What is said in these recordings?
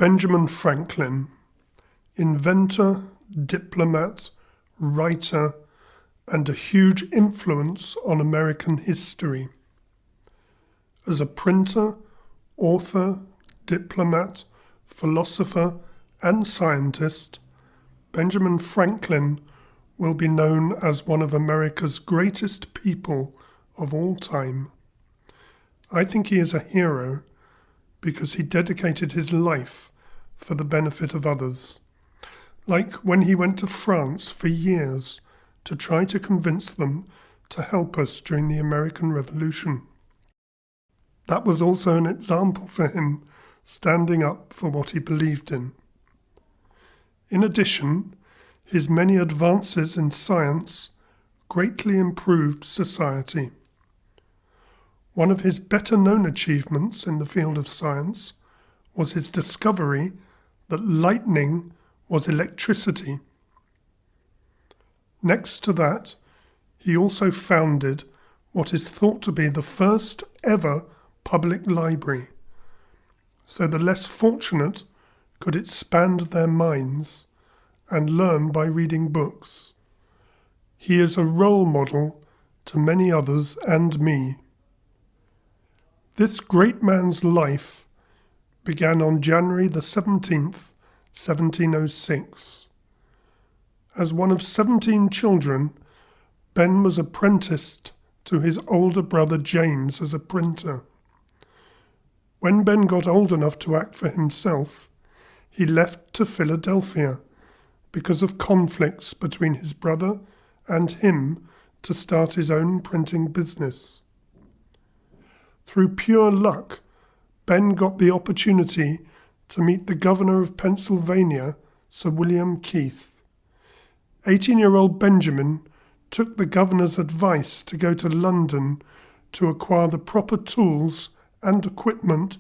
Benjamin Franklin, inventor, diplomat, writer, and a huge influence on American history. As a printer, author, diplomat, philosopher, and scientist, Benjamin Franklin will be known as one of America's greatest people of all time. I think he is a hero because he dedicated his life for the benefit of others, like when he went to France for years to try to convince them to help us during the American Revolution. That was also an example for him standing up for what he believed in. In addition, his many advances in science greatly improved society. One of his better-known achievements in the field of science was his discovery that lightning was electricity. Next to that, he also founded what is thought to be the first ever public library, so the less fortunate could expand their minds and learn by reading books. He is a role model to many others and me. This great man's life began on January the 17th, 1706. As one of 17 children, Ben was apprenticed to his older brother James as a printer. When Ben got old enough to act for himself, he left to Philadelphia because of conflicts between his brother and him to start his own printing business. Through pure luck, Ben got the opportunity to meet the governor of Pennsylvania, Sir William Keith. 18-year-old Benjamin took the governor's advice to go to London to acquire the proper tools and equipment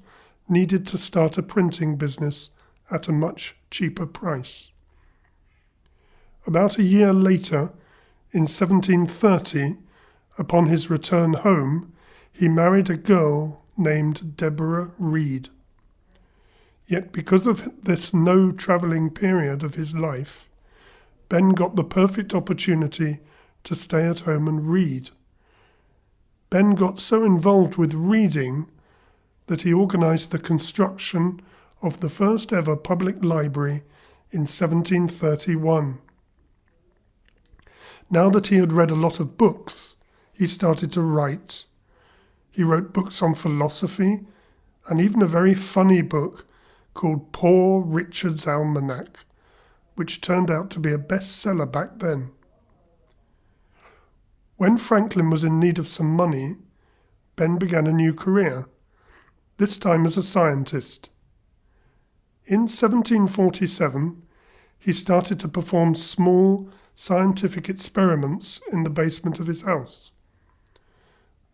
needed to start a printing business at a much cheaper price. About a year later, in 1730, upon his return home, he married a girl named Deborah Reed. Yet because of this no travelling period of his life, Ben got the perfect opportunity to stay at home and read. Ben got so involved with reading that he organised the construction of the first ever public library in 1731. Now that he had read a lot of books, he started to write. He wrote books on philosophy and even a very funny book called Poor Richard's Almanac, which turned out to be a bestseller back then. When Franklin was in need of some money, Ben began a new career, this time as a scientist. In 1747, he started to perform small scientific experiments in the basement of his house.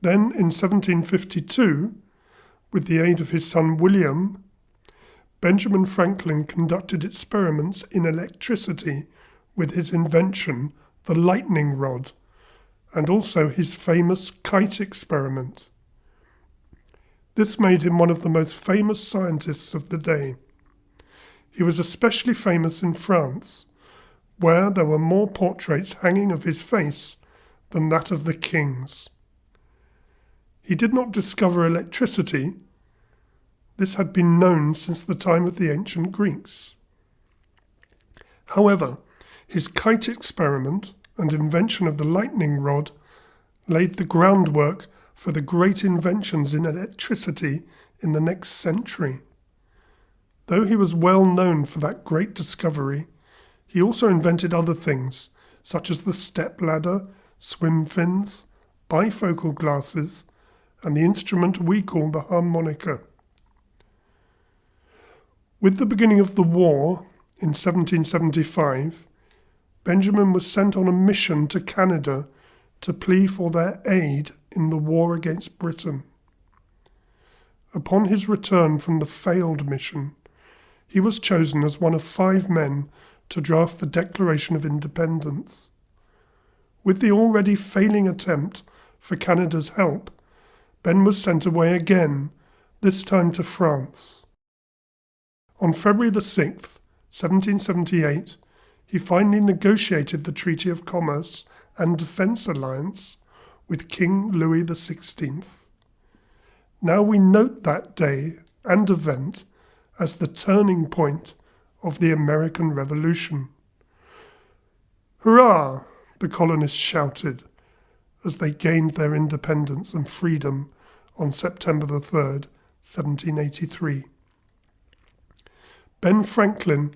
Then in 1752, with the aid of his son William, Benjamin Franklin conducted experiments in electricity with his invention, the lightning rod, and also his famous kite experiment. This made him one of the most famous scientists of the day. He was especially famous in France, where there were more portraits hanging of his face than that of the kings. He did not discover electricity. This had been known since the time of the ancient Greeks. However, his kite experiment and invention of the lightning rod laid the groundwork for the great inventions in electricity in the next century. Though he was well known for that great discovery, he also invented other things, such as the step ladder, swim fins, bifocal glasses, and the instrument we call the harmonica. With the beginning of the war in 1775, Benjamin was sent on a mission to Canada to plead for their aid in the war against Britain. Upon his return from the failed mission, he was chosen as one of 5 men to draft the Declaration of Independence. With the already failing attempt for Canada's help, Ben was sent away again, this time to France. On February the 6th, 1778, he finally negotiated the Treaty of Commerce and Defence Alliance with King Louis XVI. Now we note that day and event as the turning point of the American Revolution. Hurrah! The colonists shouted as they gained their independence and freedom on September the 3rd, 1783. Ben Franklin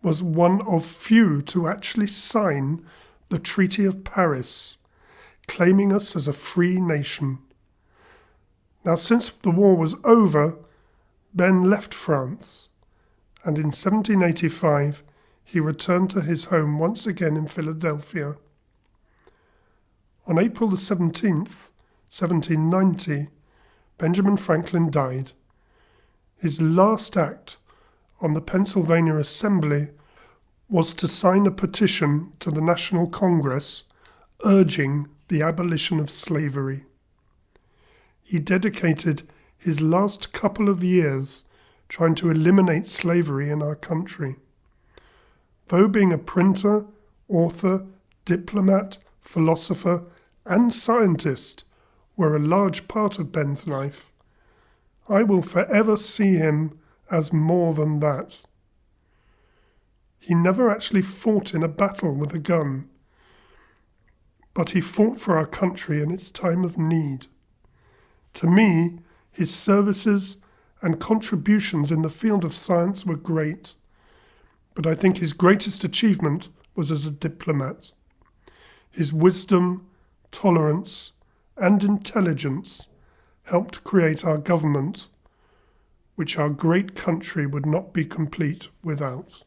was one of few to actually sign the Treaty of Paris, claiming us as a free nation. Now, since the war was over, Ben left France, and in 1785 he returned to his home once again in Philadelphia. On April the 17th, 1790, Benjamin Franklin died. His last act on the Pennsylvania Assembly was to sign a petition to the National Congress urging the abolition of slavery. He dedicated his last couple of years trying to eliminate slavery in our country. Though being a printer, author, diplomat, philosopher, and scientist were a large part of Ben's life, I will forever see him as more than that. He never actually fought in a battle with a gun, but he fought for our country in its time of need. To me, his services and contributions in the field of science were great, but I think his greatest achievement was as a diplomat. His wisdom, tolerance, and intelligence helped create our government, which our great country would not be complete without.